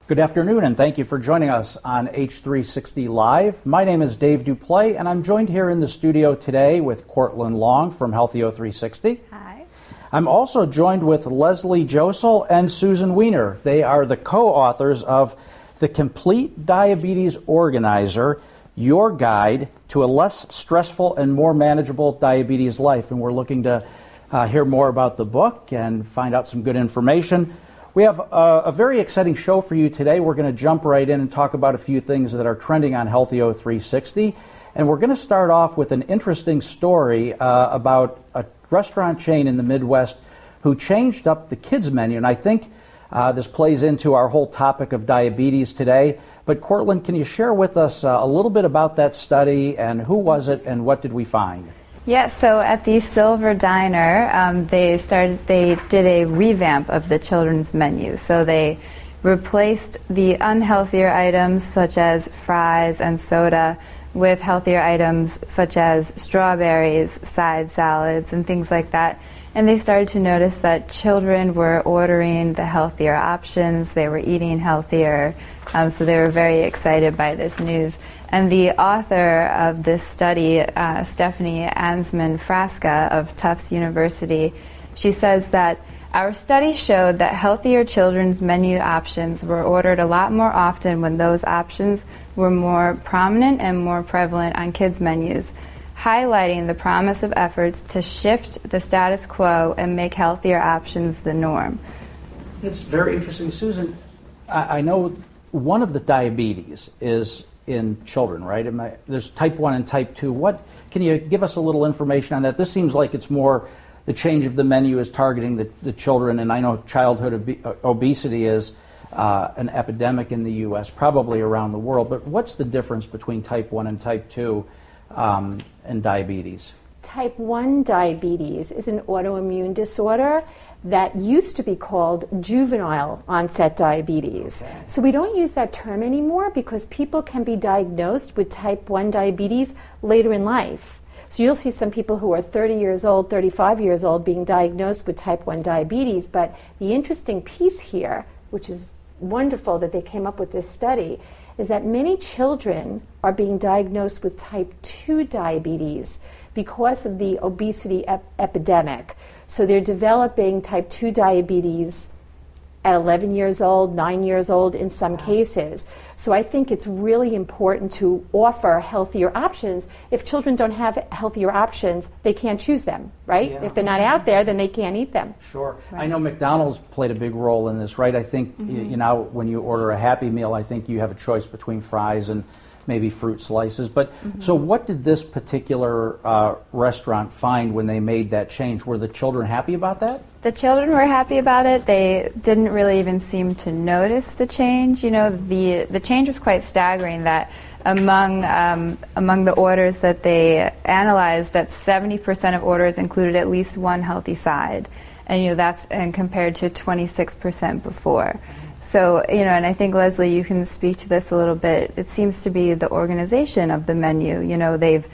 Good afternoon, and thank you for joining us on H360 Live. My name is Dave Duplay, and I'm joined here in the studio today with Courtland Long from Healthio360. Hi. I'm also joined with Leslie Josel and Susan Weiner. They are the co-authors of The Complete Diabetes Organizer, Your Guide to a Less Stressful and More Manageable Diabetes Life. And we're looking to hear more about the book and find out some good information. We have a very exciting show for you today. We're going to jump right in and talk about a few things that are trending on Healthio360. And we're going to start off with an interesting story about a restaurant chain in the Midwest who changed up the kids' menu. And I think this plays into our whole topic of diabetes today. But Courtland, can you share with us a little bit about that study and who was it and what did we find? Yeah, so at the Silver Diner, they did a revamp of the children's menu. So they replaced the unhealthier items such as fries and soda with healthier items such as strawberries, side salads, and things like that. And they started to notice that children were ordering the healthier options, they were eating healthier, so they were very excited by this news. And the author of this study, Stephanie Ansman-Frasca of Tufts University, she says that our study showed that healthier children's menu options were ordered a lot more often when those options were more prominent and more prevalent on kids' menus, highlighting the promise of efforts to shift the status quo and make healthier options the norm. It's very interesting. Susan, I know one of the diabetes is in children, right? There's type 1 and type 2. Can you give us a little information on that? This seems like it's more the change of the menu is targeting the children, and I know childhood obesity is an epidemic in the U.S., probably around the world, but what's the difference between type 1 and type 2 and diabetes? Type 1 diabetes is an autoimmune disorder that used to be called juvenile onset diabetes. Okay. So we don't use that term anymore because people can be diagnosed with type 1 diabetes later in life. So you'll see some people who are 30 years old, 35 years old being diagnosed with type 1 diabetes. But the interesting piece here, which is wonderful that they came up with this study, is that many children are being diagnosed with type 2 diabetes because of the obesity epidemic. So they're developing type 2 diabetes at 11 years old, 9 years old in some cases. So I think it's really important to offer healthier options. If children don't have healthier options, they can't choose them, right? Yeah. If they're not out there, then they can't eat them. Sure. Right. I know McDonald's played a big role in this, right? I think, you know, when you order a Happy Meal, I think you have a choice between fries and maybe fruit slices. But so what did this particular restaurant find when they made that change? Were the children happy about that? The children were happy about it. They didn't really even seem to notice the change. You know, the change was quite staggering that among the orders that they analyzed, that 70% of orders included at least one healthy side. And, you know, that's compared to 26% before. So, you know, and I think, Leslie, you can speak to this a little bit. It seems to be the organization of the menu. You know, they've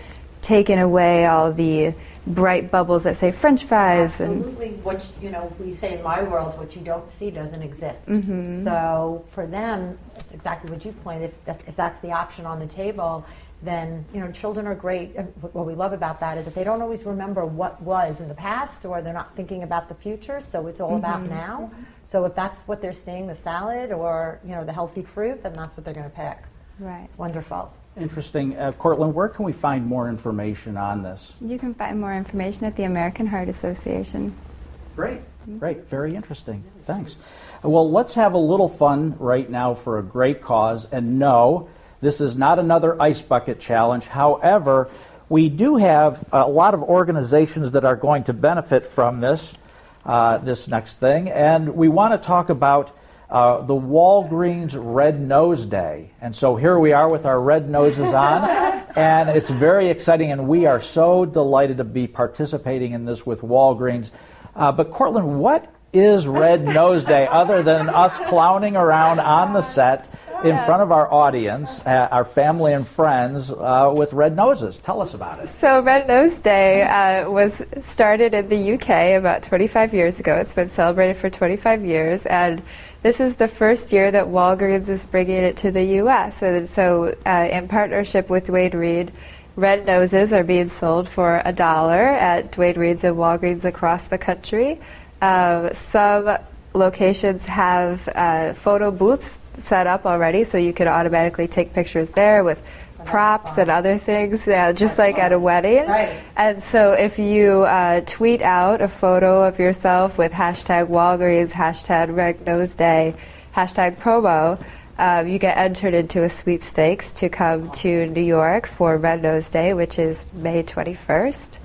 taken away all the bright bubbles that say French fries. Absolutely. And what, you know, we say in my world, what you don't see doesn't exist. So for them, it's exactly what you pointed. If that's the option on the table, then, you know, children are great. And what we love about that is that they don't always remember what was in the past, or they're not thinking about the future, so it's all about now. So if that's what they're seeing, the salad or, you know, the healthy fruit, then that's what they're going to pick. Right. It's wonderful. Interesting. Courtland, where can we find more information on this? You can find more information at the American Heart Association. Great. Great. Very interesting. Thanks. Well, let's have a little fun right now for a great cause. And no, this is not another ice bucket challenge. However, we do have a lot of organizations that are going to benefit from this next thing. And we want to talk about the Walgreens Red Nose Day. And so here we are with our red noses on, and it's very exciting, and we are so delighted to be participating in this with Walgreens. But Courtland, what is Red Nose Day other than us clowning around on the set in front of our audience, our family and friends, with red noses? Tell us about it. So Red Nose Day was started in the UK about 25 years ago. It's been celebrated for 25 years, and this is the first year that Walgreens is bringing it to the U.S. And so in partnership with Duane Reade, Red Noses are being sold for $1 at Duane Reade's and Walgreens across the country. Some locations have photo booths set up already, so you could automatically take pictures there with props and other things, just like at a wedding. Right. And so if you tweet out a photo of yourself with hashtag Walgreens, hashtag Red Nose Day, hashtag promo, you get entered into a sweepstakes to come to New York for Red Nose Day, which is May 21st.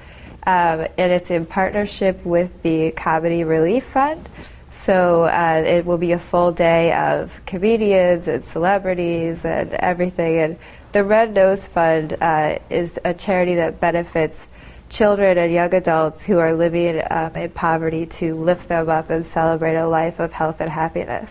And it's in partnership with the Comedy Relief Fund. So it will be a full day of comedians and celebrities and everything. And the Red Nose Fund is a charity that benefits children and young adults who are living in poverty to lift them up and celebrate a life of health and happiness.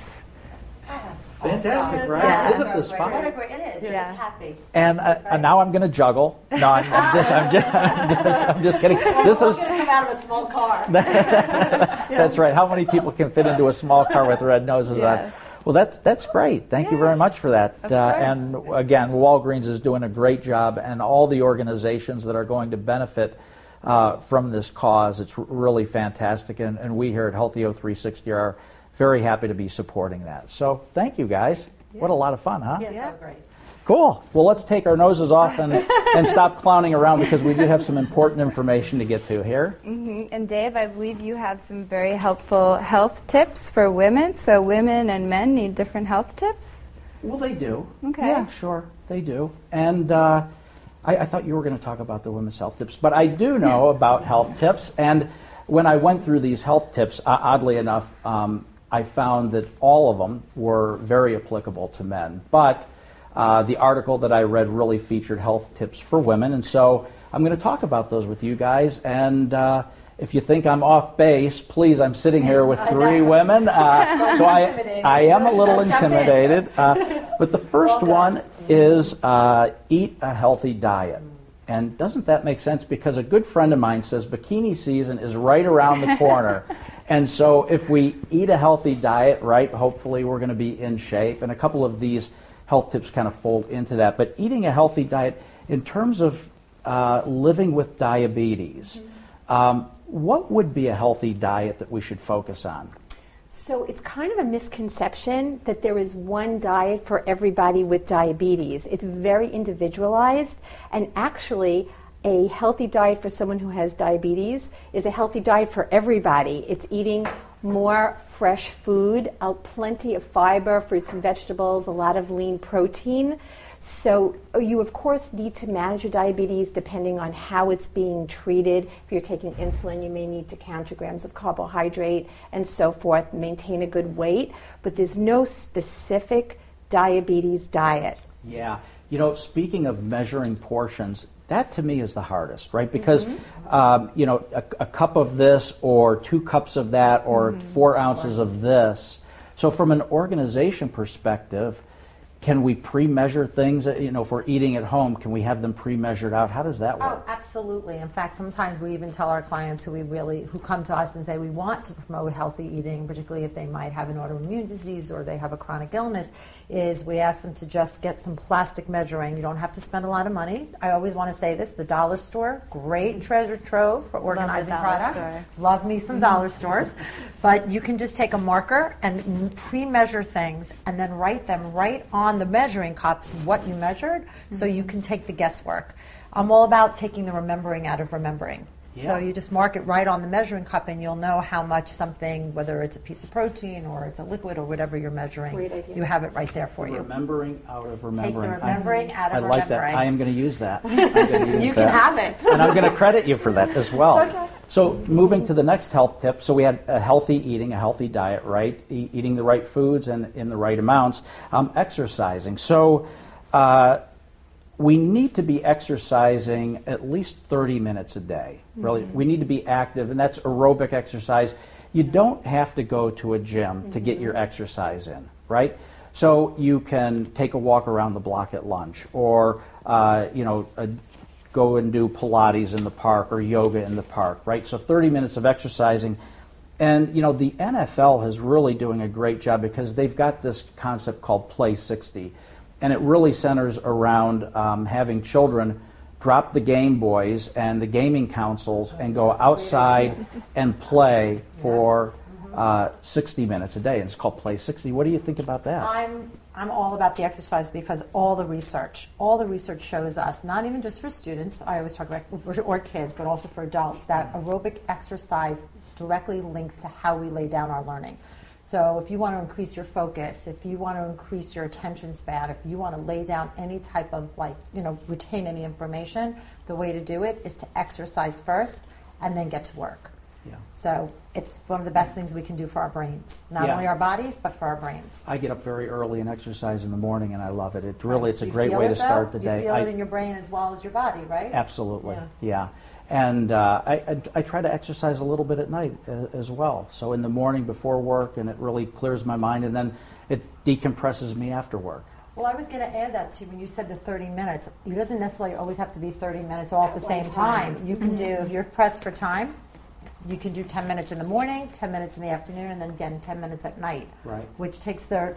Fantastic, right? Yeah. Isn't this fun? It is. Yeah. It's happy. And now I'm going to juggle. No, I'm just kidding. This We're is going to come out of a small car. that's right. How many people can fit into a small car with red noses on? Well, that's great. Thank you very much for that. And again, Walgreens is doing a great job, and all the organizations that are going to benefit from this cause. It's really fantastic, and we here at Healthy O360 are very happy to be supporting that. So thank you, guys. What a lot of fun, huh? Yeah, so great. Cool. Well, let's take our noses off and stop clowning around, because we do have some important information to get to here. Mm-hmm. And Dave, I believe you have some very helpful health tips for women. So women and men need different health tips? Well, they do. Okay. Yeah, sure, they do. And I thought you were going to talk about the women's health tips, but I do know about health tips. And when I went through these health tips, oddly enough, I found that all of them were very applicable to men. But the article that I read really featured health tips for women, and so I'm going to talk about those with you guys. And if you think I'm off base, please, I'm sitting here with three women, so I am a little intimidated. But the first one is eat a healthy diet. And doesn't that make sense? Because a good friend of mine says bikini season is right around the corner. And so if we eat a healthy diet, right, hopefully we're going to be in shape. And a couple of these health tips kind of fold into that. But eating a healthy diet, in terms of living with diabetes, what would be a healthy diet that we should focus on? So it's kind of a misconception that there is one diet for everybody with diabetes. It's very individualized, and actually a healthy diet for someone who has diabetes is a healthy diet for everybody. It's eating more fresh food, plenty of fiber, fruits and vegetables, a lot of lean protein. So you, of course, need to manage your diabetes depending on how it's being treated. If you're taking insulin, you may need to count your grams of carbohydrate and so forth, maintain a good weight. But there's no specific diabetes diet. Yeah. You know, speaking of measuring portions, that to me is the hardest, right? Because, you know, a cup of this or 2 cups of that or 4 ounces of this. So from an organization perspective, can we pre-measure things? You know, if we're eating at home, can we have them pre-measured out? How does that work? Oh, absolutely. In fact, sometimes we even tell our clients who come to us and say we want to promote healthy eating, particularly if they might have an autoimmune disease or they have a chronic illness, is we ask them to just get some plastic measuring. You don't have to spend a lot of money. I always want to say this, the dollar store, great treasure trove for organizing product. Love me some dollar stores. But you can just take a marker and pre-measure things and then write them right on the measuring cups what you measured, so you can take the guesswork. I'm all about taking the remembering out of remembering. Yeah. So you just mark it right on the measuring cup and you'll know how much something, whether it's a piece of protein or it's a liquid or whatever you're measuring, you have it right there for you. Remembering out of remembering. Take the remembering out of remembering. I like that. I am going to use that. You can have it. And I'm going to credit you for that as well. Okay. So moving to the next health tip, so we had a healthy eating, a healthy diet, right? Eating the right foods and in the right amounts. Exercising. So we need to be exercising at least 30 minutes a day. Really, we need to be active, and that's aerobic exercise. You don't have to go to a gym to get your exercise in, right? So you can take a walk around the block at lunch, or go and do Pilates in the park or yoga in the park, right? So 30 minutes of exercising And, the NFL is really doing a great job because they've got this concept called Play 60. And it really centers around having children drop the Game Boys and the gaming consoles and go outside and play for 60 minutes a day. And it's called Play 60. What do you think about that? I'm all about the exercise because all the research shows us, not even just for students, I always talk about, or kids, but also for adults, that aerobic exercise directly links to how we lay down our learning. So if you want to increase your focus, if you want to increase your attention span, if you want to lay down any type of retain any information, the way to do it is to exercise first and then get to work. Yeah. So it's one of the best things we can do for our brains, not only our bodies, but for our brains. I get up very early and exercise in the morning, and I love it. It's a great way to start the day. You feel it in your brain as well as your body, right? Absolutely, yeah. And I try to exercise a little bit at night as well. So in the morning before work, and it really clears my mind, and then it decompresses me after work. Well, I was going to add that to when you said the 30 minutes. It doesn't necessarily always have to be 30 minutes all at the same time. You can do, if you're pressed for time, you can do 10 minutes in the morning, 10 minutes in the afternoon, and then again 10 minutes at night. Right. Which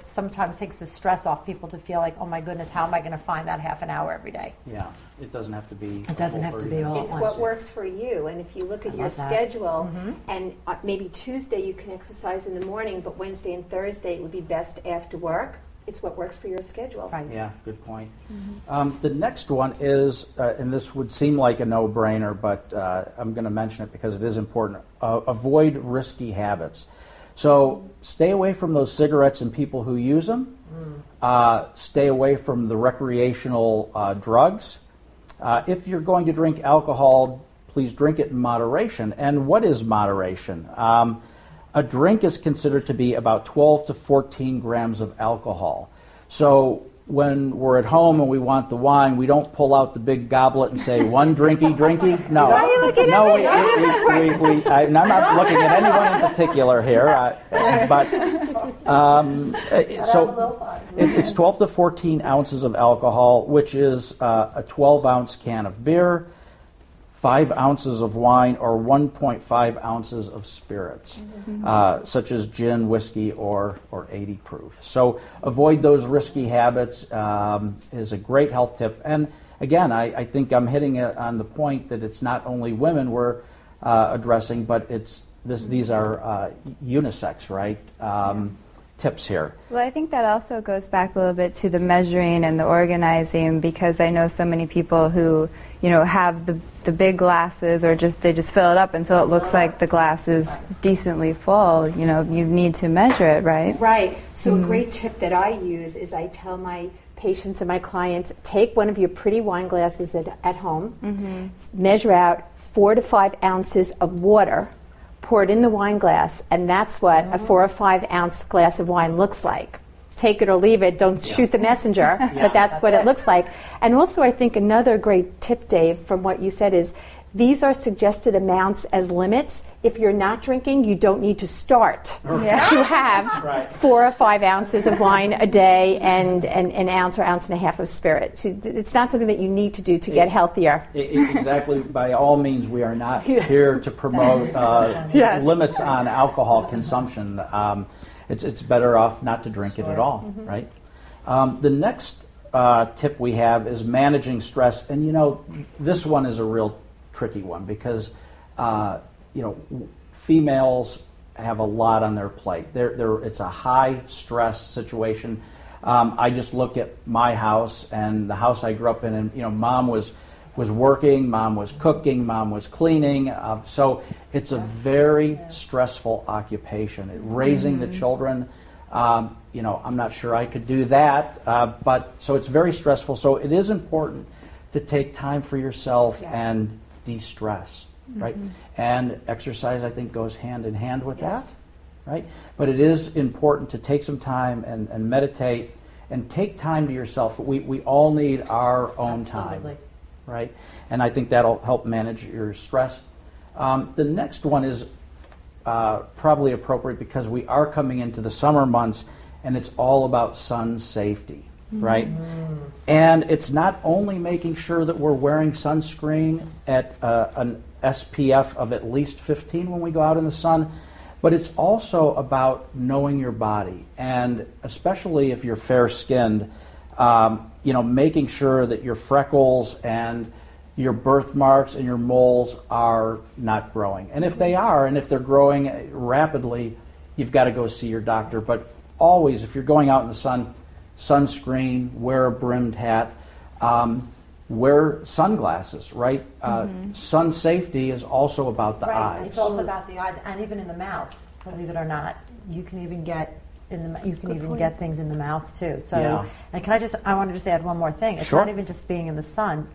sometimes takes the stress off people to feel like, oh my goodness, how am I going to find that half an hour every day? Yeah, it doesn't have to be. It doesn't have to be all It's at once. what works for you, and if you look at your schedule, and maybe Tuesday you can exercise in the morning, but Wednesday and Thursday it would be best after work. It's what works for your schedule. Right. Yeah, good point. The next one is, and this would seem like a no-brainer, but I'm going to mention it because it is important. Avoid risky habits. So stay away from those cigarettes and people who use them. Stay away from the recreational drugs. If you're going to drink alcohol, please drink it in moderation. And what is moderation? A drink is considered to be about 12 to 14 grams of alcohol. So when we're at home and we want the wine, we don't pull out the big goblet and say, one drinky. No. Why are you looking at me? I'm not looking at anyone in particular here. So it's 12 to 14 ounces of alcohol, which is a 12-ounce can of beer, 5 ounces of wine, or 1.5 ounces of spirits, such as gin, whiskey, or 80 proof. So avoid those risky habits is a great health tip. And again, I think I'm hitting it on the point that it's not only women we're addressing, but these are unisex, right? Tips here. Well, I think that also goes back a little bit to the measuring and the organizing, because I know so many people who, have the big glasses, or they just fill it up until it looks like the glass is decently full. You need to measure it, right? Right. So a great tip that I use is I tell my patients and my clients, take one of your pretty wine glasses at home, measure out 4 to 5 ounces of water, pour it in the wine glass, and that's what a 4 or 5 ounce glass of wine looks like. Take it or leave it, don't shoot the messenger, but that's what it looks like. And also I think another great tip, Dave, from what you said is, these are suggested amounts as limits. If you're not drinking, you don't need to start to have 4 or 5 ounces of wine a day and an ounce or ounce and a half of spirit. It's not something that you need to do to get healthier. Exactly. By all means, we are not here to promote limits on alcohol consumption. It's better off not to drink it at all, right? The next tip we have is managing stress. And, this one is a real tricky one because, females have a lot on their plate. It's a high stress situation. I just look at my house and the house I grew up in, and, mom was working, mom was cooking, mom was cleaning. So it's a very stressful occupation. Raising the children, I'm not sure I could do that. But so it's very stressful. So it is important to take time for yourself and de-stress, right? And exercise, I think, goes hand in hand with that, right? But it is important to take some time and meditate and take time to yourself. We all need our own time. Right? And I think that'll help manage your stress. The next one is probably appropriate because we are coming into the summer months, and it's all about sun safety, right? And it's not only making sure that we're wearing sunscreen at an SPF of at least 15 when we go out in the sun, But it's also about knowing your body, and especially if you're fair-skinned, making sure that your freckles and your birthmarks and your moles are not growing. And if they are, and if they're growing rapidly, you've got to go see your doctor. But always, if you're going out in the sun, sunscreen, wear a brimmed hat, wear sunglasses, right? Sun safety is also about the eyes. It's also about the eyes, and even in the mouth. Believe it or not, you can even get get things in the mouth too. So, and I wanted to add one more thing. It's not even just being in the sun.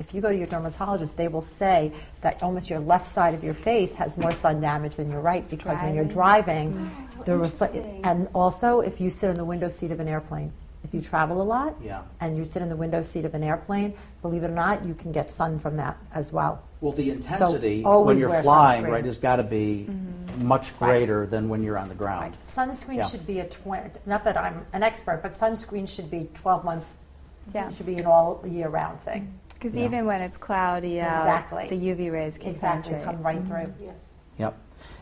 If you go to your dermatologist, they will say that almost your left side of your face has more sun damage than your right, because when you're driving, and also if you sit in the window seat of an airplane. If you travel a lot and you sit in the window seat of an airplane, believe it or not, you can get sun from that as well. Well, the intensity when you're flying, right, has got to be much greater than when you're on the ground. Sunscreen should be not that I'm an expert, but sunscreen should be 12 months. It should be an all year round thing. Because even when it's cloudy out, the UV rays can come right through. Yes. Yep.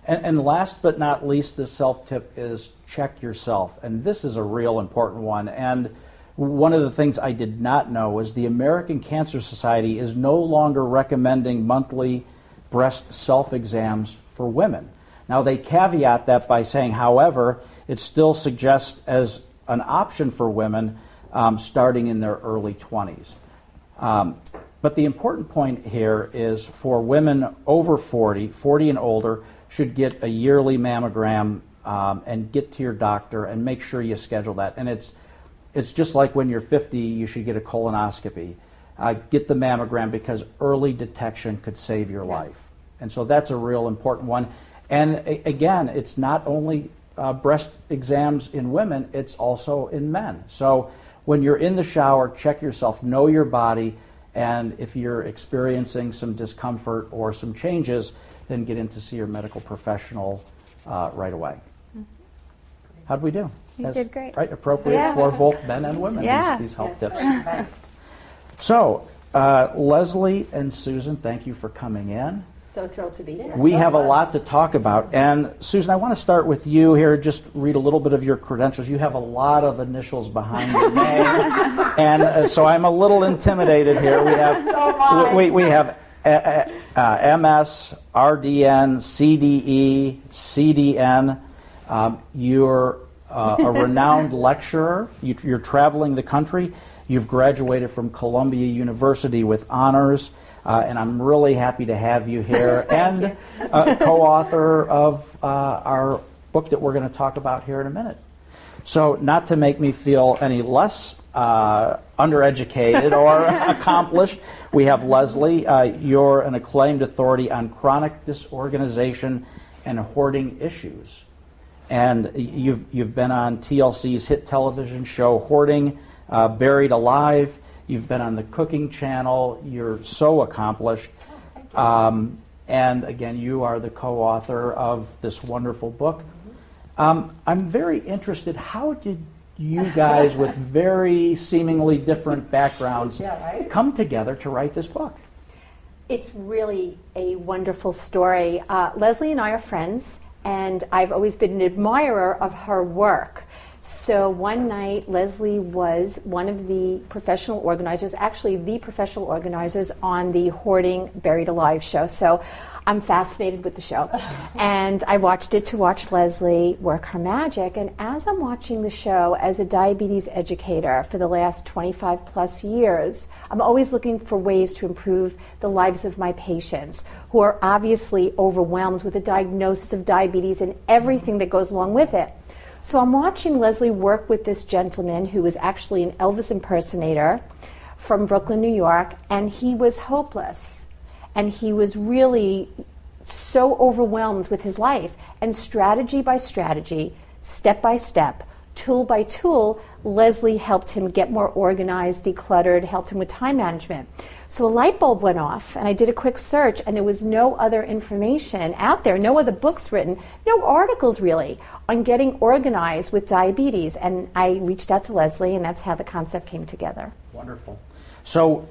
And last but not least, the self-tip is check yourself. And this is a real important one. And one of the things I did not know is the American Cancer Society is no longer recommending monthly breast self-exams for women. Now, they caveat that by saying, however, it still suggests as an option for women starting in their early 20s. But the important point here is for women over 40 and older, should get a yearly mammogram and get to your doctor and make sure you schedule that. And it's just like when you're 50, you should get a colonoscopy. Get the mammogram, because early detection could save your life. And so that's a real important one. And again, it's not only breast exams in women, it's also in men. So when you're in the shower, check yourself, know your body, and if you're experiencing some discomfort or some changes, then get in to see your medical professional right away. How'd we do? You did great. Right, appropriate for both men and women, these health tips. So, Leslie and Susan, thank you for coming in. So thrilled to be here. We have a lot to talk about. And Susan, I want to start with you here, just read a little bit of your credentials. You have a lot of initials behind your name. And so I'm a little intimidated here. We have we have MS, RDN, CDE, CDN. You're a renowned lecturer. You're traveling the country. You've graduated from Columbia University with honors. And I'm really happy to have you here, and co-author of our book that we're going to talk about here in a minute. So not to make me feel any less undereducated or accomplished, we have Leslie. You're an acclaimed authority on chronic disorganization and hoarding issues. And you've been on TLC's hit television show Hoarding, Buried Alive. You've been on the Cooking Channel. You're so accomplished. And again, you are the co-author of this wonderful book. I'm very interested, how did you guys with very seemingly different backgrounds come together to write this book? It's really a wonderful story. Leslie and I are friends, and I've always been an admirer of her work. So one night, Leslie was one of the professional organizers, actually the professional organizers on the Hoarding Buried Alive show. So I'm fascinated with the show. And I watched it to watch Leslie work her magic. And as I'm watching the show as a diabetes educator for the last 25 plus years, I'm always looking for ways to improve the lives of my patients who are obviously overwhelmed with a diagnosis of diabetes and everything that goes along with it. So I'm watching Leslie work with this gentleman who was actually an Elvis impersonator from Brooklyn, New York, and he was hopeless. And he was really so overwhelmed with his life. And strategy by strategy, step by step, tool by tool, Leslie helped him get more organized, decluttered, helped him with time management. So a light bulb went off, and I did a quick search, and there was no other information out there, no other books written, no articles really, on getting organized with diabetes. And I reached out to Leslie, and that's how the concept came together. Wonderful. So,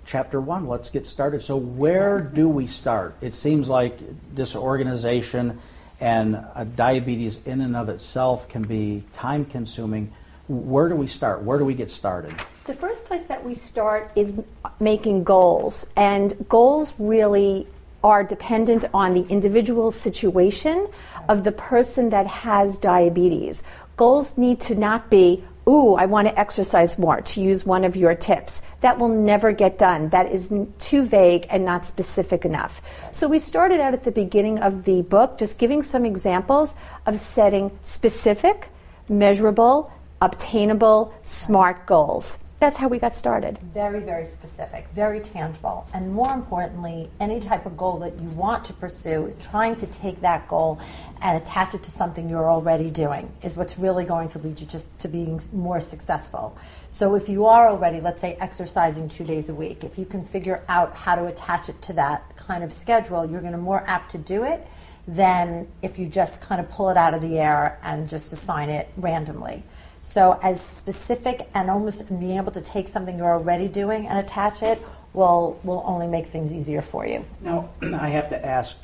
Chapter 1, let's get started. So where do we start? It seems like disorganization and diabetes in and of itself can be time-consuming. Where do we start? Where do we get started? The first place that we start is making goals, and goals really are dependent on the individual situation of the person that has diabetes. Goals need to not be, ooh, I want to exercise more, to use one of your tips. That will never get done. That is too vague and not specific enough. So we started out at the beginning of the book just giving some examples of setting specific, measurable, obtainable, smart goals. That's how we got started. Very, very specific, very tangible. And more importantly, any type of goal that you want to pursue, trying to take that goal and attach it to something you're already doing is what's really going to lead you just to being more successful. So if you are already, let's say, exercising 2 days a week, if you can figure out how to attach it to that kind of schedule, you're going to be more apt to do it than if you just kind of pull it out of the air and just assign it randomly. So as specific and almost being able to take something you're already doing and attach it will only make things easier for you. Now, I have to ask,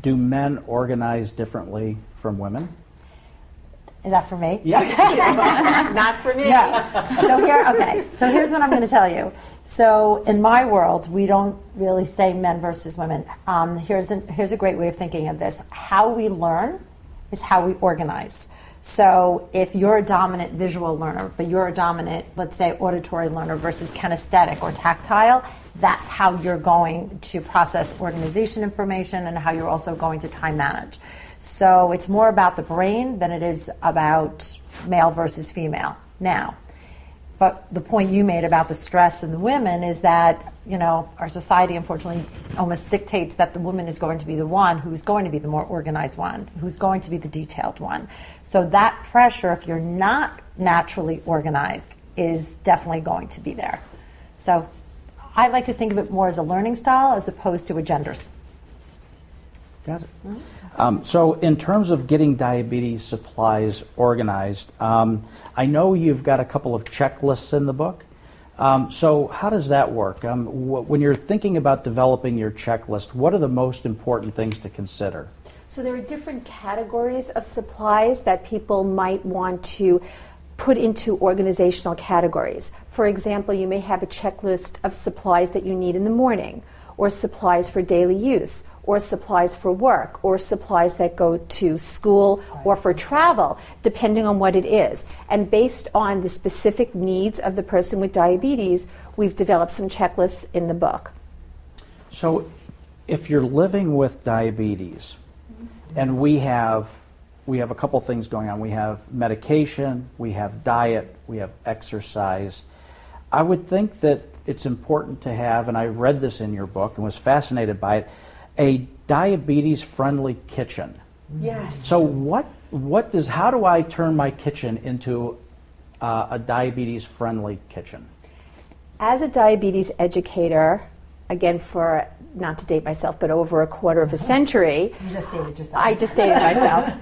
do men organize differently from women? Is that for me? Yeah. It's not for me. Yeah. So here's what I'm going to tell you. So in my world, we don't really say men versus women. Here's a great way of thinking of this. How we learn is how we organize. So if you're a dominant visual learner, but you're a dominant, let's say, auditory learner versus kinesthetic or tactile, that's how you're going to process organization information and how you're also going to time manage. So it's more about the brain than it is about male versus female now. But the point you made about the stress in the women is that, you know, our society unfortunately almost dictates that the woman is going to be the one who's going to be the more organized one, who's going to be the detailed one. So that pressure, if you're not naturally organized, is definitely going to be there. So I like to think of it more as a learning style as opposed to a gender. Got it. So in terms of getting diabetes supplies organized, I know you've got a couple of checklists in the book. So how does that work? When you're thinking about developing your checklist, what are the most important things to consider? So there are different categories of supplies that people might want to put into organizational categories. For example, you may have a checklist of supplies that you need in the morning, or supplies for daily use, or supplies for work, or supplies that go to school or for travel, depending on what it is. And based on the specific needs of the person with diabetes, we've developed some checklists in the book. So if you're living with diabetes, and we have a couple things going on. We have medication, we have diet, we have exercise. I would think that it's important to have, and I read this in your book and was fascinated by it, a diabetes-friendly kitchen. Yes. So how do I turn my kitchen into a diabetes-friendly kitchen? As a diabetes educator, again, for, not to date myself, but over a quarter of a century. You just dated yourself. I just dated myself.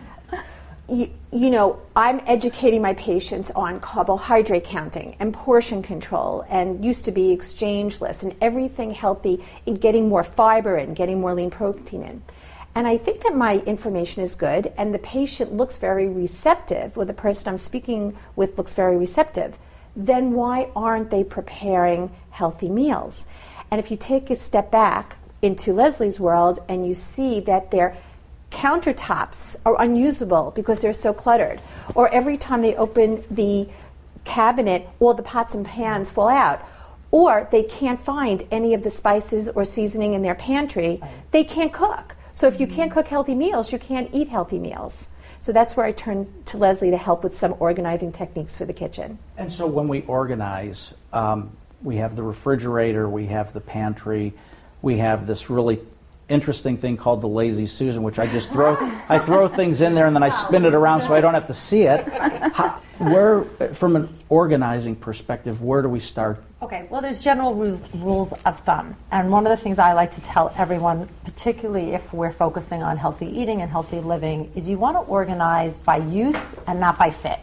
You know, I'm educating my patients on carbohydrate counting and portion control, and used to be exchange lists and everything healthy in getting more fiber in, getting more lean protein in. And I think that my information is good and the patient looks very receptive, or the person I'm speaking with looks very receptive. Then why aren't they preparing healthy meals? And if you take a step back into Leslie's world and you see that their countertops are unusable because they're so cluttered, or every time they open the cabinet, all the pots and pans fall out, or they can't find any of the spices or seasoning in their pantry, they can't cook. So if you can't cook healthy meals, you can't eat healthy meals. So that's where I turn to Leslie to help with some organizing techniques for the kitchen. And so when we organize, we have the refrigerator, we have the pantry, we have this really interesting thing called the Lazy Susan, which I just throw things in there and then I spin it around so I don't have to see it. From an organizing perspective, where do we start? Okay, well, there's general rules of thumb. And one of the things I like to tell everyone, particularly if we're focusing on healthy eating and healthy living, is you want to organize by use and not by fit.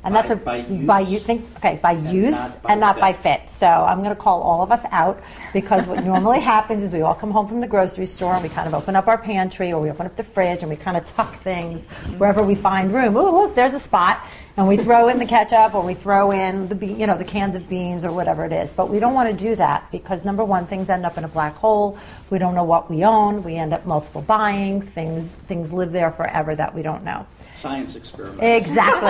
And that's by use and not by fit. So I'm going to call all of us out, because what normally happens is we all come home from the grocery store and we kind of open up our pantry or we open up the fridge and we kind of tuck things wherever we find room. Oh, look, there's a spot. And we throw in the ketchup or we throw in the cans of beans or whatever it is. But we don't want to do that, because number one, things end up in a black hole. We don't know what we own. We end up multiple buying. Things live there forever that we don't know. Science experiment. Exactly.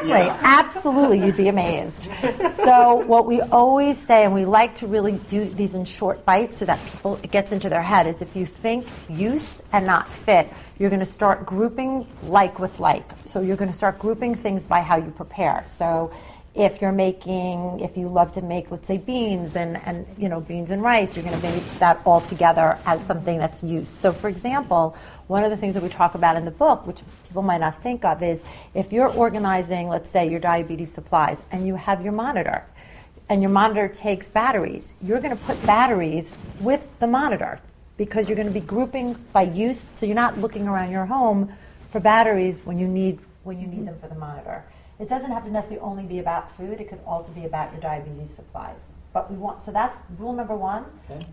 Yeah. Absolutely, you'd be amazed. So what we always say, and we like to really do these in short bites so that it gets into their head, is if you think use and not fit, you're going to start grouping like with like. So you're going to start grouping things by how you prepare. So if you love to make, let's say, beans and beans and rice, you're going to make that all together as something that's use. So for example, one of the things that we talk about in the book, which people might not think of, is if you're organizing, let's say, your diabetes supplies and you have your monitor, and your monitor takes batteries, you're going to put batteries with the monitor, because you're going to be grouping by use, so you're not looking around your home for batteries when you need them for the monitor. It doesn't have to necessarily only be about food. It could also be about your diabetes supplies. But so that's rule number one,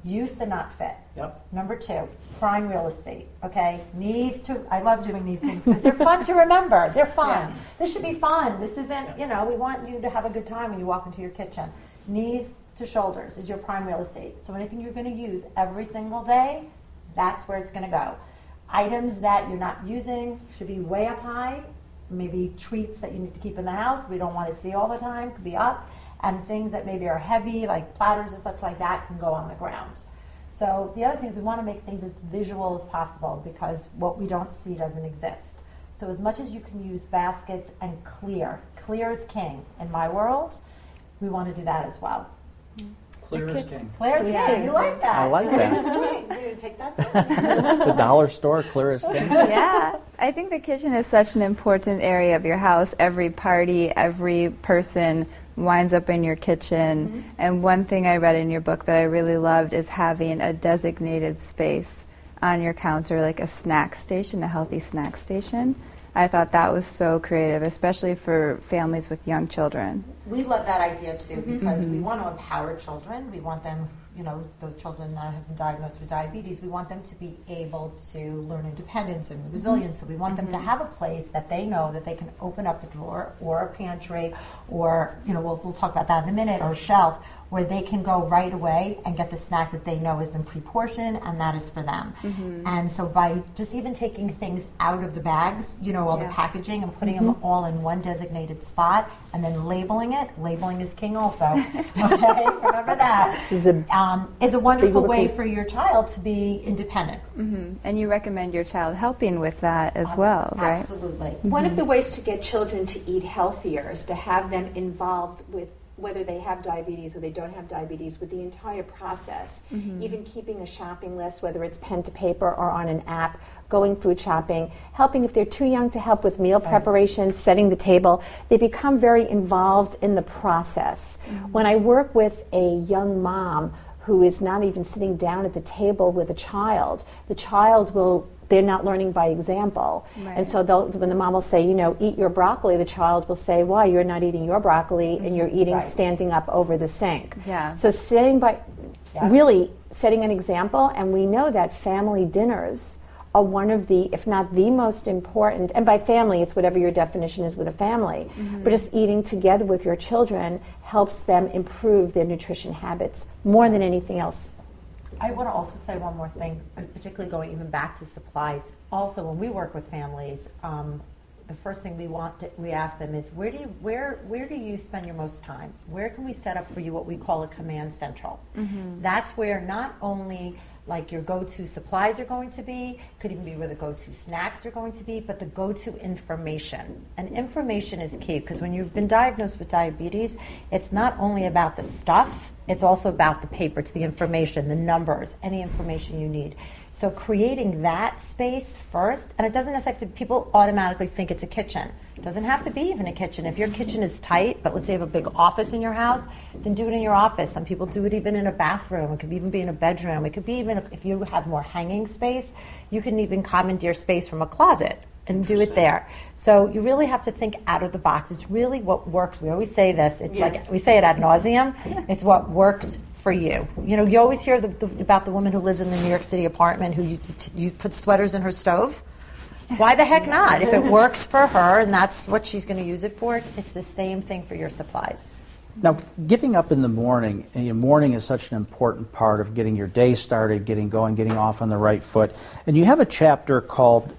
use and not fit. Yep. Number two, prime real estate, okay? I love doing these things because they're fun to remember. They're fun. Yeah. This should be fun. This isn't, we want you to have a good time when you walk into your kitchen. Knees to shoulders is your prime real estate. So anything you're going to use every single day, that's where it's going to go. Items that you're not using should be way up high. Maybe treats that you need to keep in the house we don't want to see all the time could be up. And things that maybe are heavy, like platters or such like that, can go on the ground. So the other thing is we want to make things as visual as possible, because what we don't see doesn't exist. So as much as you can use baskets and clear is king. In my world, we want to do that as well. Clear as king. Clear as king. You like that? I like that. You're going to take that down. The dollar store, clear as king. Yeah. I think the kitchen is such an important area of your house. Every party, every person winds up in your kitchen. Mm-hmm. And one thing I read in your book that I really loved is having a designated space on your counter, like a snack station, a healthy snack station. I thought that was so creative, especially for families with young children. We love that idea too, because we want to empower children. We want them, those children that have been diagnosed with diabetes, we want them to be able to learn independence and resilience. So we want them to have a place that they know that they can open up a drawer or a pantry, or we'll talk about that in a minute, or a shelf, where they can go right away and get the snack that they know has been pre-portioned, and that is for them. And so by just even taking things out of the bags, all the packaging, and putting them all in one designated spot, and then labeling is king also. Okay, remember that. Is a wonderful way for your child to be independent. And you recommend your child helping with that as well, right? Absolutely. One of the ways to get children to eat healthier is to have them involved with whether they have diabetes or they don't have diabetes, with the entire process, even keeping a shopping list, whether it's pen to paper or on an app, going food shopping, helping if they're too young to help with meal preparation, setting the table. They become very involved in the process. When I work with a young mom who is not even sitting down at the table with a child, the child they're not learning by example. Right. And so when the mom will say, eat your broccoli, the child will say, why? You're not eating your broccoli, and you're eating standing up over the sink. Yeah. So really setting an example, and we know that family dinners are one of the, if not the most important, and by family, it's whatever your definition is with a family, but just eating together with your children helps them improve their nutrition habits more than anything else. I want to also say one more thing, particularly going even back to supplies. Also, when we work with families, the first thing we ask them is, where do you spend your most time? Where can we set up for you what we call a command central? That's where not only like your go-to supplies are going to be, could even be where the go-to snacks are going to be, but the go-to information. And information is key, because when you've been diagnosed with diabetes, it's not only about the stuff, it's also about the paper, it's the information, the numbers, any information you need. So creating that space first, and it doesn't necessarily have to, people automatically think it's a kitchen. It doesn't have to be even a kitchen. If your kitchen is tight, but let's say you have a big office in your house, then do it in your office. Some people do it even in a bathroom. It could even be in a bedroom. It could be even if you have more hanging space, you can even commandeer space from a closet. and do it there. So you really have to think out of the box. It's really what works. We always say this. It's like we say it ad nauseum. It's what works for you. You know, you always hear about the woman who lives in the New York City apartment who you put sweaters in her stove. Why the heck not? If it works for her and that's what she's going to use it for, it's the same thing for your supplies. Now, getting up in the morning, and morning is such an important part of getting your day started, getting going, getting off on the right foot. And you have a chapter called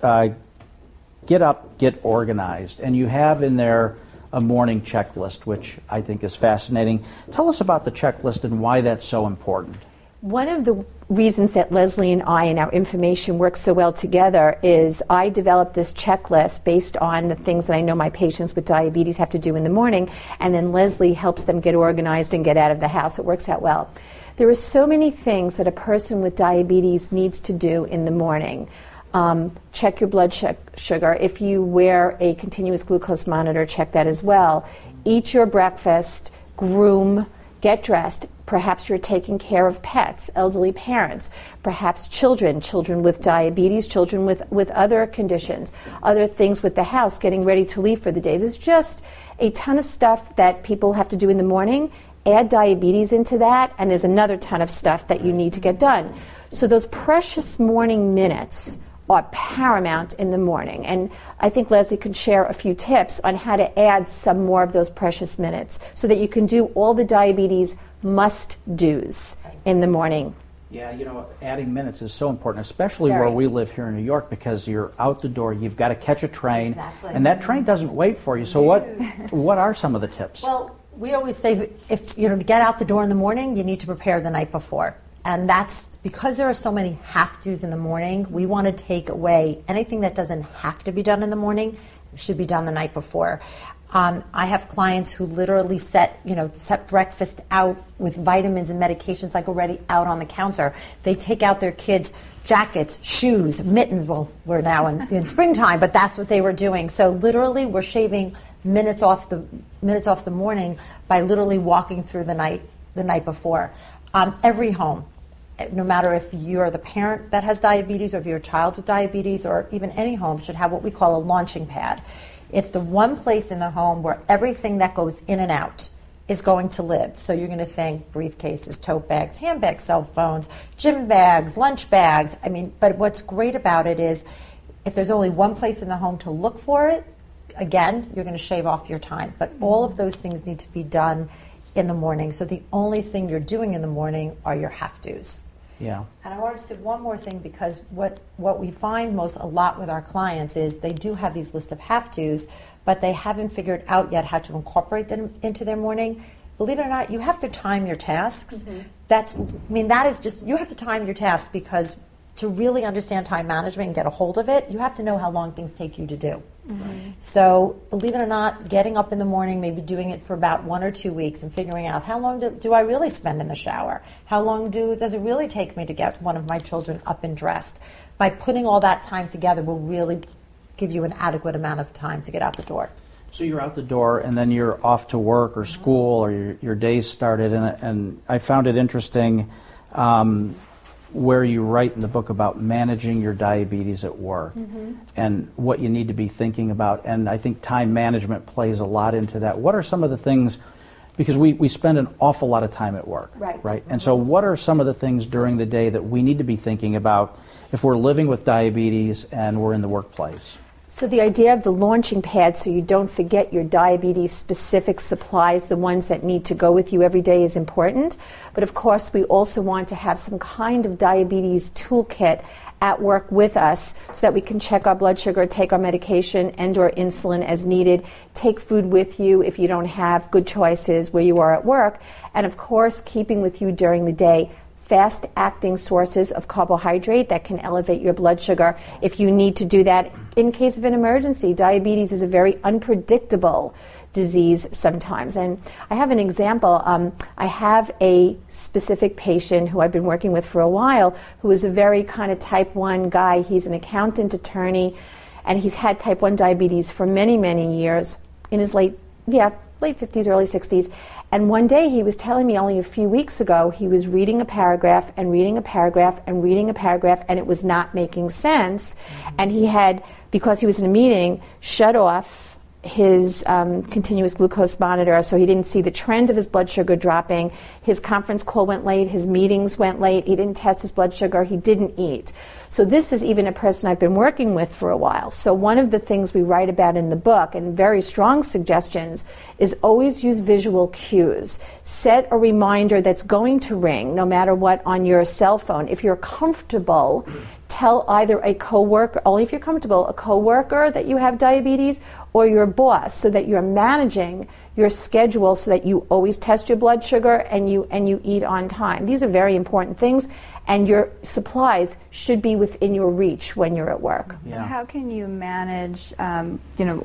Get Up, Get Organized, and you have in there a morning checklist, which I think is fascinating. Tell us about the checklist and why that's so important. One of the reasons that Leslie and I and our information work so well together is I developed this checklist based on the things that I know my patients with diabetes have to do in the morning, and then Leslie helps them get organized and get out of the house. It works out well. There are so many things that a person with diabetes needs to do in the morning. Check your blood sugar. If you wear a continuous glucose monitor, check that as well. Eat your breakfast, groom, get dressed. Perhaps you're taking care of pets, elderly parents, perhaps children with diabetes, children with other conditions, other things with the house, getting ready to leave for the day. There's just a ton of stuff that people have to do in the morning. Add diabetes into that, and there's another ton of stuff that you need to get done. So those precious morning minutes are paramount in the morning. And I think Leslie can share a few tips on how to add some more of those precious minutes so that you can do all the diabetes must-dos in the morning. Yeah, you know, adding minutes is so important, especially where we live here in New York, because you're out the door, you've got to catch a train, and that train doesn't wait for you. So what are some of the tips? Well, we always say if to get out the door in the morning, you need to prepare the night before. And that's because there are so many have-tos in the morning, we want to take away anything that doesn't have to be done in the morning, should be done the night before. I have clients who literally set breakfast out with vitamins and medications like already out on the counter. They take out their kids' jackets, shoes, mittens. Well, we're now in springtime, but that's what they were doing. So literally we're shaving minutes off the morning by literally walking through the night before. Every home, no matter if you're the parent that has diabetes or if you're a child with diabetes or even any home, should have what we call a launching pad. It's the one place in the home where everything that goes in and out is going to live. So you're going to think briefcases, tote bags, handbags, cell phones, gym bags, lunch bags. But what's great about it is if there's only one place in the home to look for it, again, you're going to shave off your time. But all of those things need to be done in the morning. So the only thing you're doing in the morning are your have-tos. Yeah. And I wanted to say one more thing, because what we find a lot with our clients is they do have these list of have-tos, but they haven't figured out yet how to incorporate them into their morning. Believe it or not, you have to time your tasks. Mm-hmm. That is just, you have to time your tasks, because to really understand time management and get a hold of it, you have to know how long things take you to do. Mm-hmm. So, believe it or not, getting up in the morning, maybe doing it for about 1 or 2 weeks and figuring out how long do I really spend in the shower? How long does it really take me to get one of my children up and dressed? By putting all that time together will really give you an adequate amount of time to get out the door. So you're out the door, and then you're off to work or school, or your day's started, and I found it interesting where you write in the book about managing your diabetes at work, mm-hmm. and what you need to be thinking about. And I think time management plays a lot into that. What are some of the things, because we spend an awful lot of time at work, right? Mm-hmm. And so what are some of the things during the day that we need to be thinking about if we're living with diabetes and we're in the workplace? So the idea of the launching pad, so you don't forget your diabetes-specific supplies, the ones that need to go with you every day, is important. But of course, we also want to have some kind of diabetes toolkit at work with us so that we can check our blood sugar, take our medication and or insulin as needed, take food with you if you don't have good choices where you are at work, and of course, keeping with you during the day fast-acting sources of carbohydrate that can elevate your blood sugar if you need to do that in case of an emergency. Diabetes is a very unpredictable disease sometimes. And I have an example. I have a specific patient who I've been working with for a while who is a very kind of type 1 guy. He's an accountant, attorney, and he's had type 1 diabetes for many, many years. In his late late 50s, early 60s. And one day he was telling me only a few weeks ago he was reading a paragraph and reading a paragraph and reading a paragraph, and it was not making sense. And he had, because he was in a meeting, shut off his continuous glucose monitor, so he didn't see the trend of his blood sugar dropping. His conference call went late, his meetings went late, he didn't test his blood sugar, he didn't eat. So this is even a person I've been working with for a while. So one of the things we write about in the book, and very strong suggestions, is always use visual cues. Set a reminder that's going to ring, no matter what, on your cell phone. If you're comfortable, tell either a coworker, only if you're comfortable, a coworker that you have diabetes, or your boss, so that you're managing your schedule so that you always test your blood sugar and you eat on time. These are very important things, and your supplies should be within your reach when you're at work. Yeah. How can you manage,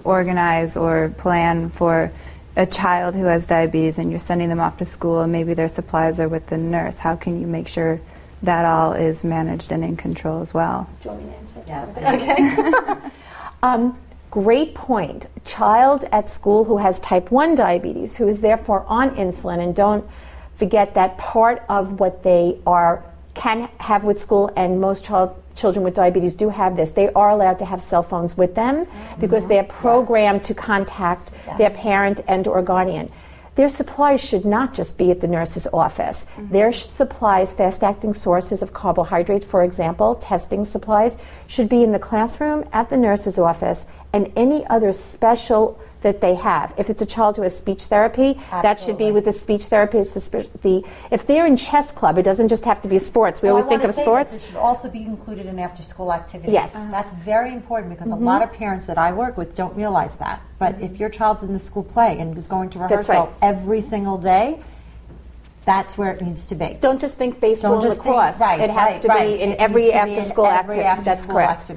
organize or plan for a child who has diabetes and you're sending them off to school and maybe their supplies are with the nurse? How can you make sure that all is managed and in control as well? Do you want me to answer? Yeah. Okay. Great point. A child at school who has type 1 diabetes, who is therefore on insulin, and don't forget that part of what they can have with school, and most children with diabetes do have this, they are allowed to have cell phones with them because they're programmed to contact their parent and or guardian. Their supplies should not just be at the nurse's office. Their supplies, fast-acting sources of carbohydrate, for example, testing supplies, should be in the classroom, at the nurse's office, and any other special that they have. If it's a child who has speech therapy, that should be with the speech therapist. If they're in chess club, it doesn't just have to be sports. We always think of sports. It should also be included in after-school activities. Yes. That's very important, because a lot of parents that I work with don't realize that. But if your child's in the school play and is going to rehearsal every single day, that's where it needs to be. Don't just think baseball and lacrosse. It has to be in every after-school activity. That's correct.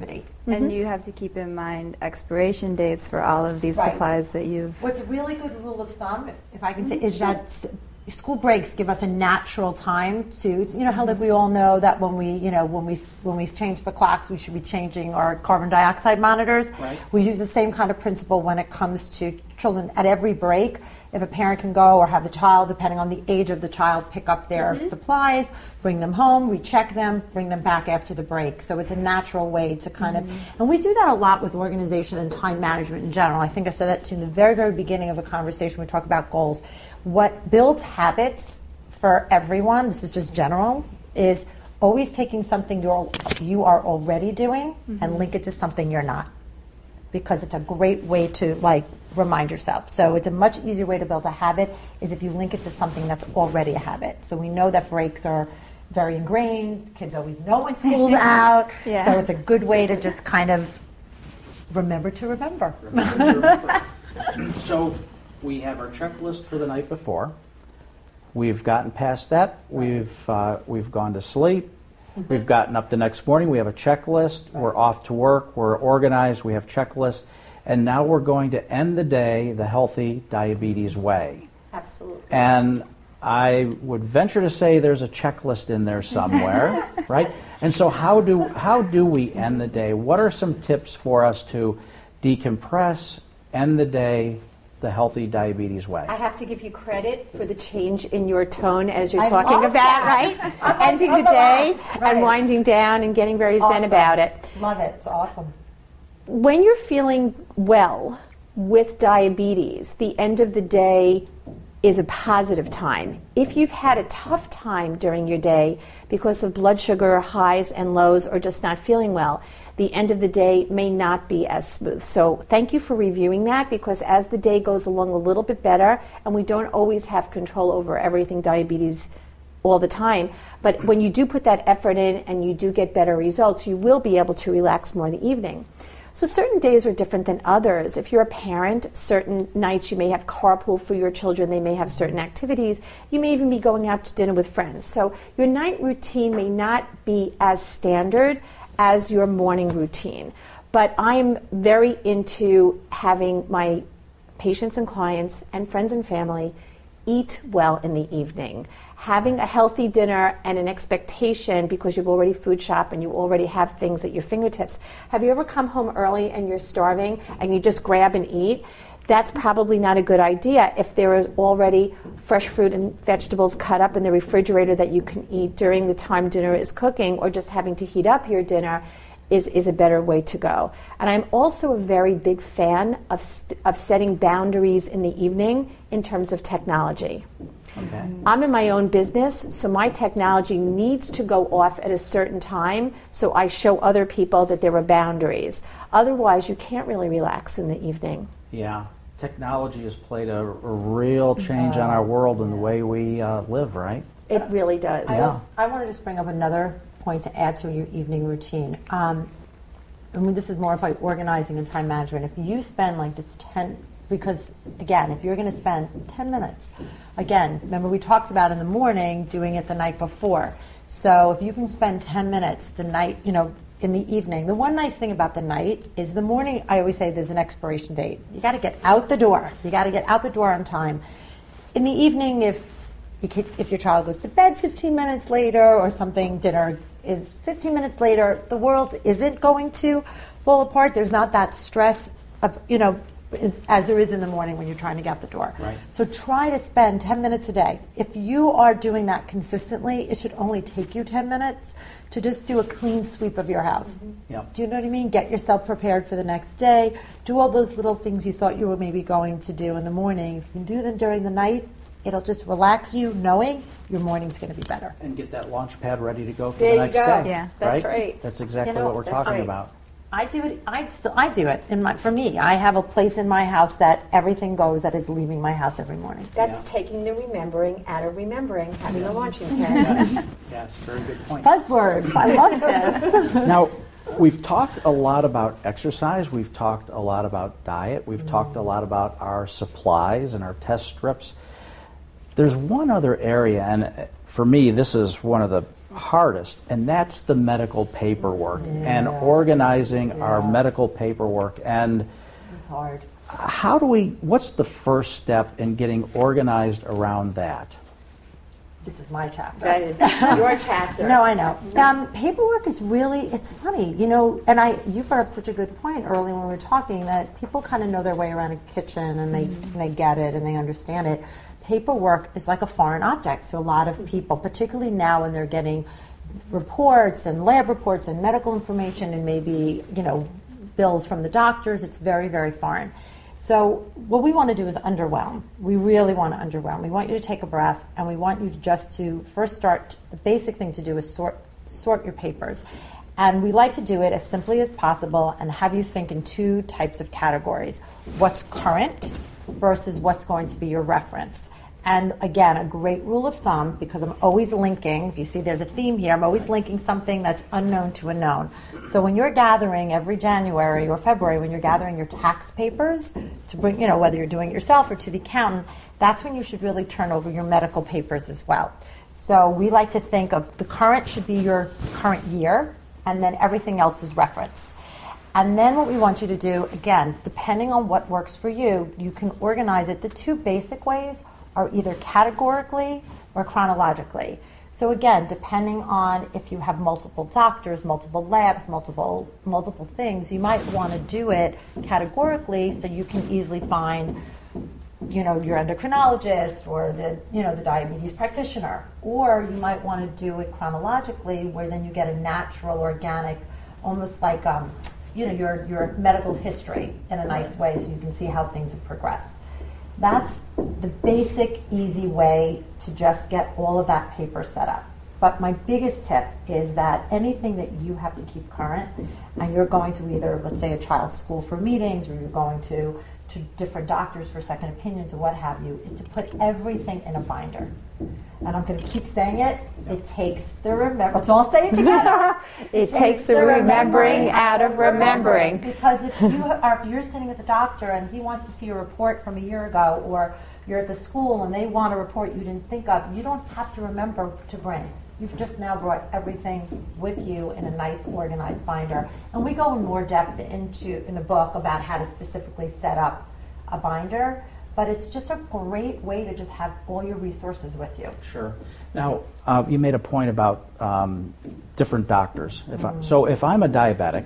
And you have to keep in mind expiration dates for all of these supplies that you've... What's a really good rule of thumb, if I can say, is that school breaks give us a natural time to, how like we all know that when we change the clocks, we should be changing our carbon dioxide monitors. Right. We use the same kind of principle when it comes to children. At every break, if a parent can go, or have the child, depending on the age of the child, pick up their supplies, bring them home, recheck them, bring them back after the break. So it's a natural way to kind of, and we do that a lot with organization and time management in general. I think I said that too in the very, very beginning of a conversation. We talk about goals. What builds habits for everyone, this is just general, is always taking something you are already doing and link it to something you're not. Because it's a great way to remind yourself. So it's a much easier way to build a habit is if you link it to something that's already a habit. So we know that breaks are very ingrained. Kids always know when school's out. Yeah. So it's a good way to just kind of remember to remember. So we have our checklist for the night before. We've gotten past that. We've gone to sleep. We've gotten up the next morning. We have a checklist. We're off to work. We're organized. We have checklists. And now we're going to end the day the healthy diabetes way. Absolutely. And I would venture to say there's a checklist in there somewhere, right? And so how do we end the day? What are some tips for us to decompress, end the day the healthy diabetes way? I have to give you credit for the change in your tone as you're talking about, right? Ending the day and winding down and getting very zen about it. Love it. It's awesome. When you're feeling well with diabetes, the end of the day is a positive time. If you've had a tough time during your day because of blood sugar highs and lows or just not feeling well, the end of the day may not be as smooth. So thank you for reviewing that, because as the day goes along a little bit better, and we don't always have control over everything diabetes all the time, but when you do put that effort in and you do get better results, you will be able to relax more in the evening. So certain days are different than others. If you're a parent, certain nights you may have carpool for your children, they may have certain activities. You may even be going out to dinner with friends. So your night routine may not be as standard as your morning routine. But I'm very into having my patients and clients and friends and family eat well in the evening. Having a healthy dinner and an expectation, because you've already food shopped and you already have things at your fingertips. Have you ever come home early and you're starving and you just grab and eat? that's probably not a good idea if there is already fresh fruit and vegetables cut up in the refrigerator that you can eat during the time dinner is cooking, or just having to heat up your dinner is a better way to go. And I'm also a very big fan of setting boundaries in the evening in terms of technology. Okay. I'm in my own business, so my technology needs to go off at a certain time, so I show other people that there are boundaries. Otherwise, you can't really relax in the evening. Yeah. Technology has played a real change on our world and the way we live, right? It really does. I want to just bring up another point to add to your evening routine. This is more about organizing and time management. If you spend like just 10, because again, if you're going to spend 10 minutes, again, remember we talked about in the morning doing it the night before. So if you can spend 10 minutes the night, in the evening. The one nice thing about the night is the morning, I always say there's an expiration date. You got to get out the door. You got to get out the door on time. In the evening, if your child goes to bed 15 minutes later or something, dinner is 15 minutes later, the world isn't going to fall apart. There's not that stress of, as there is in the morning when you're trying to get out the door. Right. So try to spend 10 minutes a day. If you are doing that consistently, it should only take you 10 minutes to just do a clean sweep of your house. Mm-hmm. Yep. Do you know what I mean? Get yourself prepared for the next day. Do all those little things you thought you were maybe going to do in the morning. If you can do them during the night, it'll just relax you knowing your morning's going to be better. And get that launch pad ready to go for There the next you go. day. Yeah, that's right. That's exactly what we're that's talking right. about. I do it. I do it. For me, I have a place in my house that everything goes that is leaving my house every morning. That's taking the remembering out of remembering, having a launching pad. Yes, very good point. Buzzwords. I love this. Now, we've talked a lot about exercise. We've talked a lot about diet. We've talked a lot about our supplies and our test strips. There's one other area, and for me, this is one of the hardest, and that's the medical paperwork and organizing our medical paperwork. And it's hard. What's the first step in getting organized around that? This is my chapter. That is your chapter. No, I know. Paperwork is really, it's funny, and you brought up such a good point early when we were talking that people kind of know their way around a kitchen and they get it and they understand it. Paperwork is like a foreign object to a lot of people, particularly now when they're getting reports and lab reports and medical information and maybe, bills from the doctors. It's very, very foreign. So what we want to do is underwhelm. We really want to underwhelm. We want you to take a breath, and we want you to first start, the basic thing to do is sort your papers. And we like to do it as simply as possible and have you think in two types of categories. What's current versus what's going to be your reference. And again, a great rule of thumb, because I'm always linking, if you see there's a theme here, I'm always linking something that's unknown to a known. So when you're gathering every January or February, when you're gathering your tax papers to bring, whether you're doing it yourself or to the accountant, that's when you should really turn over your medical papers as well. So we like to think of the current should be your current year, and then everything else is reference. And then what we want you to do, again, depending on what works for you, you can organize it. The two basic ways are either categorically or chronologically. So again, depending on if you have multiple doctors, multiple labs, multiple things, you might want to do it categorically so you can easily find, your endocrinologist or the diabetes practitioner. Or you might want to do it chronologically, where then you get a natural, organic, almost like your medical history in a nice way, so you can see how things have progressed. That's the basic, easy way to just get all of that paper set up. But my biggest tip is that anything that you have to keep current, and you're going to either, let's say, a child's school for meetings, or you're going to different doctors for second opinions or what have you, is to put everything in a binder. And I'm going to keep saying it. It takes the let's all say it together. It takes the remembering out of remembering. Because if you're sitting with the doctor and he wants to see a report from a year ago, or you're at the school and they want a report you didn't think of, you don't have to remember to bring. You've just now brought everything with you in a nice, organized binder. And we go in more depth in the book about how to specifically set up a binder. But it's just a great way to just have all your resources with you. Sure. Now, you made a point about different doctors. So if I'm a diabetic,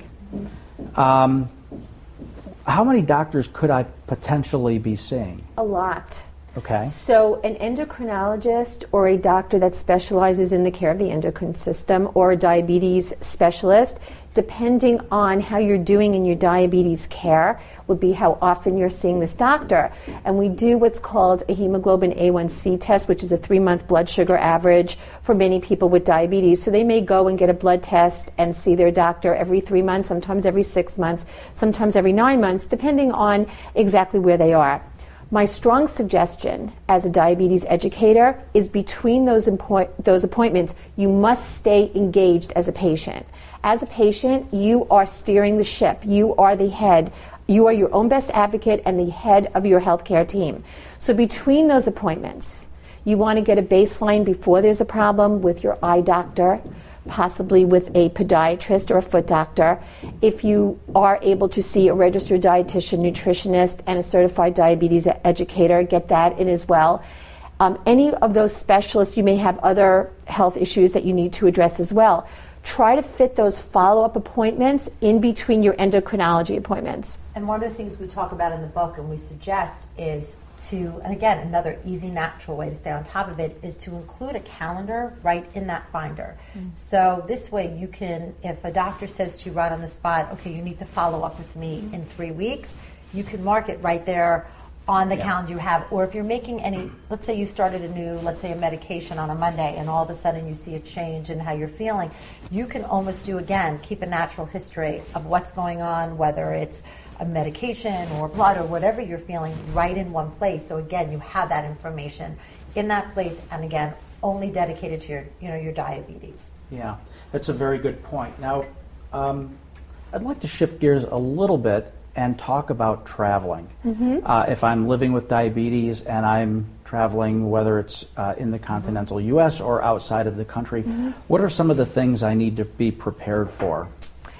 How many doctors could I potentially be seeing? A lot. Okay. So an endocrinologist or a doctor that specializes in the care of the endocrine system, or a diabetes specialist, depending on how you're doing in your diabetes care, would be how often you're seeing this doctor. And we do what's called a hemoglobin A1C test, which is a 3-month blood sugar average for many people with diabetes. So they may go and get a blood test and see their doctor every 3 months, sometimes every 6 months, sometimes every 9 months, depending on exactly where they are. My strong suggestion as a diabetes educator is between those appointments, you must stay engaged as a patient. As a patient, you are steering the ship. You are the head. You are your own best advocate and the head of your healthcare team. So between those appointments, you want to get a baseline before there's a problem with your eye doctor, possibly with a podiatrist or a foot doctor. If you are able to see a registered dietitian, nutritionist, and a certified diabetes educator, get that in as well. Any of those specialists, you may have other health issues that you need to address as well. Try to fit those follow-up appointments in between your endocrinology appointments. And one of the things we talk about in the book and we suggest is to, and again, another easy, natural way to stay on top of it is to include a calendar right in that binder. So this way you can, if a doctor says to you right on the spot, okay, you need to follow up with me in 3 weeks, you can mark it right there on the calendar you have. Or if you're making any, let's say you started a new, let's say a medication on a Monday, and all of a sudden you see a change in how you're feeling, you can almost do, again, keep a natural history of what's going on, whether it's a medication or blood or whatever you're feeling, right in one place. So again, you have that information in that place, and again, only dedicated to your diabetes. Yeah, that's a very good point. Now, I'd like to shift gears a little bit and talk about traveling. If I'm living with diabetes and I'm traveling, whether it's in the continental U.S. or outside of the country, what are some of the things I need to be prepared for?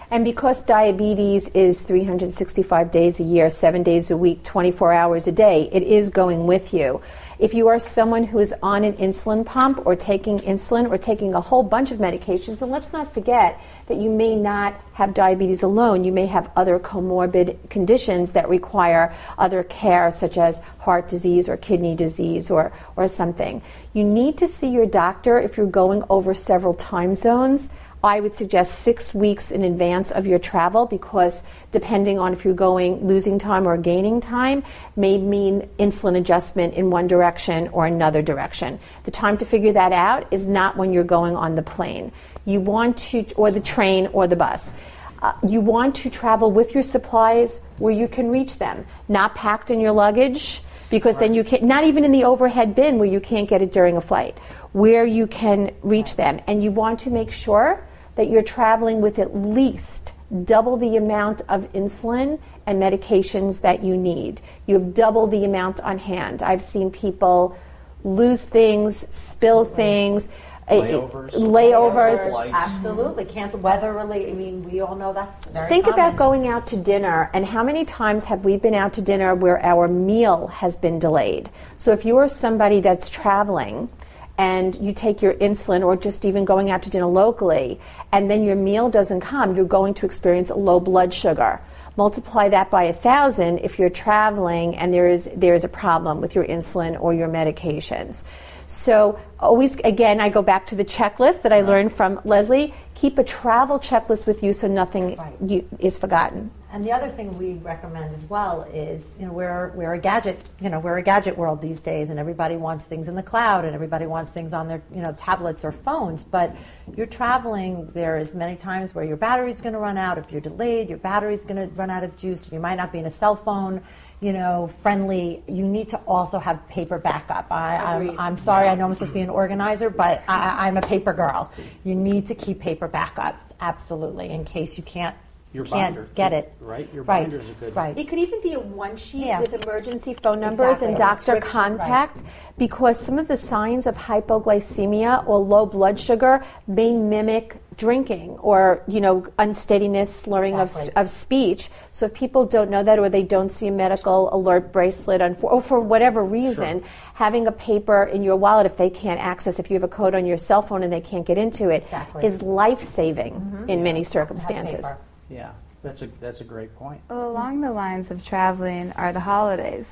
And because diabetes is 365 days a year, 7 days a week, 24 hours a day, it is going with you. If you are someone who is on an insulin pump or taking insulin or taking a whole bunch of medications, and let's not forget that you may not have diabetes alone. You may have other comorbid conditions that require other care, such as heart disease or kidney disease or something. You need to see your doctor if you're going over several time zones. I would suggest 6 weeks in advance of your travel, because depending on if you're losing time or gaining time may mean insulin adjustment in one direction or another direction. The time to figure that out is not when you're going on the plane. You want to, or the train or the bus. You want to travel with your supplies where you can reach them, not packed in your luggage, because then you can't, not even in the overhead bin where you can't get it during a flight, where you can reach them. And you want to make sure that you're traveling with at least double the amount of insulin and medications that you need. You have double the amount on hand. I've seen people lose things, spill things, layovers. Absolutely. Cancel weather related. I mean, we all know that's very Think common. about going out to dinner, and how many times have we been out to dinner where our meal has been delayed? So if you are somebody that's traveling and you take your insulin, or just even going out to dinner locally, and then your meal doesn't come, you're going to experience low blood sugar. Multiply that by 1,000 if you're traveling and there is a problem with your insulin or your medications. So always, again, I go back to the checklist that I learned from Leslie. Keep a travel checklist with you so nothing is forgotten. And the other thing we recommend as well is, we're a gadget world these days, and everybody wants things in the cloud, and everybody wants things on their tablets or phones. But you're traveling, there is many times where your battery's going to run out. If you're delayed, your battery's going to run out of juice. You might not be in a cell phone friendly. You need to also have paper backup. I'm sorry, I know I'm supposed to be an organizer, but I'm a paper girl. You need to keep paper backup, absolutely, in case you can't get it. Right? Your binders are good. Right. It could even be a one sheet with emergency phone numbers Exactly. and doctor contact, because some of the signs of hypoglycemia or low blood sugar may mimic drinking or unsteadiness, slurring of speech. So if people don't know that, or they don't see a medical alert bracelet or for whatever reason, having a paper in your wallet, if they can't access, if you have a code on your cell phone and they can't get into it, is life-saving in many circumstances. Yeah. That's a great point. Well, along the lines of traveling are the holidays.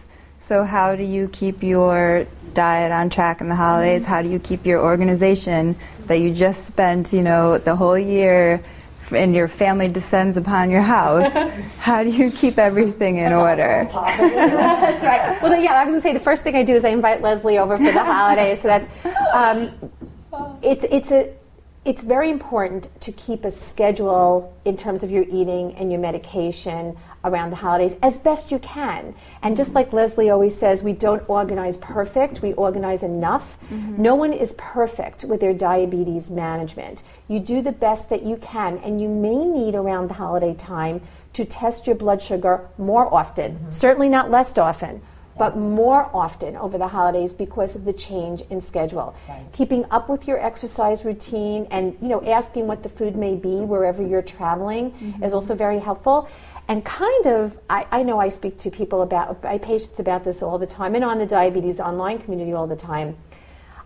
So how do you keep your diet on track in the holidays? How do you keep your organization that you just spent, the whole year and your family descends upon your house? How do you keep everything in order? That's right. Well, yeah, I was going to say the first thing I do is I invite Leslie over for the holidays. So that's it's very important to keep a schedule in terms of your eating and your medication around the holidays as best you can. And just like Leslie always says, we don't organize perfect, we organize enough. No one is perfect with their diabetes management. You do the best that you can, and you may need around the holiday time to test your blood sugar more often. Certainly not less often, but more often over the holidays because of the change in schedule. Right. Keeping up with your exercise routine and asking what the food may be wherever you're traveling is also very helpful. And I know I speak to my patients about this all the time and on the diabetes online community all the time.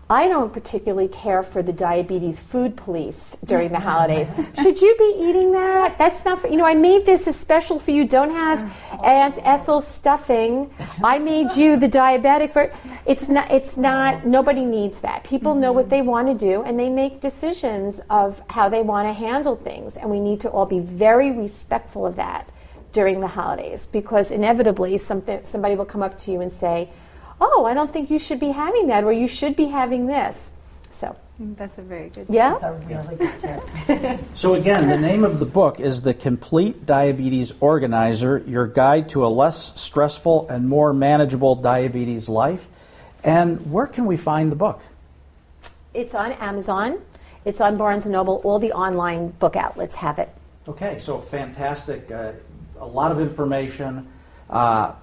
I don't particularly care for the diabetes food police during the holidays. Should you be eating that? That's not for, I made this as special for you. Don't have Aunt Ethel's stuffing. I made you the diabetic. It's not, nobody needs that. People know what they want to do, and they make decisions of how they want to handle things. And we need to all be very respectful of that during the holidays, because inevitably somebody will come up to you and say, oh, I don't think you should be having that, or you should be having this. So that's a very good yeah. That's a really good tip. So again, the name of the book is The Complete Diabetes Organizer, Your Guide to a Less Stressful and More Manageable Diabetes Life. And where can we find the book? It's on Amazon. It's on Barnes & Noble. All the online book outlets have it. Okay, so fantastic. A lot of information.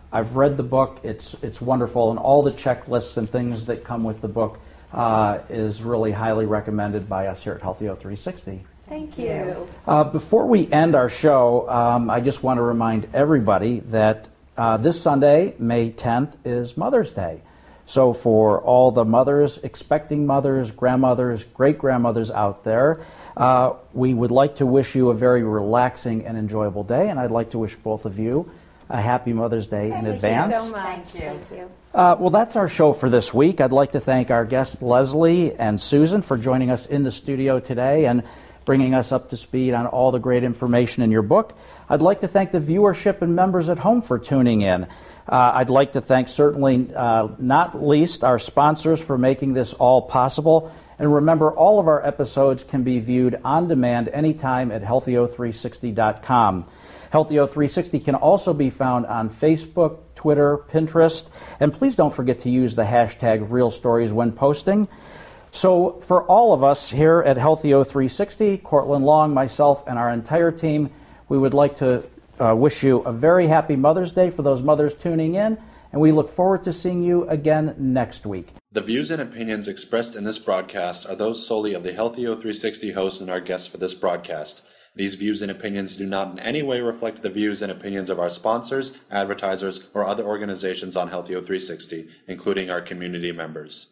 I've read the book. It's wonderful, and all the checklists and things that come with the book is really highly recommended by us here at Healthy 360. Thank you. Before we end our show, I just want to remind everybody that this Sunday, May 10th, is Mother's Day. So for all the mothers, expecting mothers, grandmothers, great-grandmothers out there, we would like to wish you a very relaxing and enjoyable day, and I'd like to wish both of you a happy Mother's Day in advance. Thank you so much. Thank you. Well, that's our show for this week. I'd like to thank our guests Leslie and Susan for joining us in the studio today and bringing us up to speed on all the great information in your book. I'd like to thank the viewership and members at home for tuning in. I'd like to thank, certainly not least, our sponsors for making this all possible. And remember, all of our episodes can be viewed on demand anytime at healthy360.com. Healthy 360 can also be found on Facebook, Twitter, Pinterest, and please don't forget to use the hashtag #RealStories when posting. So for all of us here at Healthy 360, Cortland Long, myself, and our entire team, we would like to wish you a very happy Mother's Day for those mothers tuning in, and we look forward to seeing you again next week. The views and opinions expressed in this broadcast are those solely of the Healthy 360 hosts and our guests for this broadcast. These views and opinions do not in any way reflect the views and opinions of our sponsors, advertisers, or other organizations on Healthy 360, including our community members.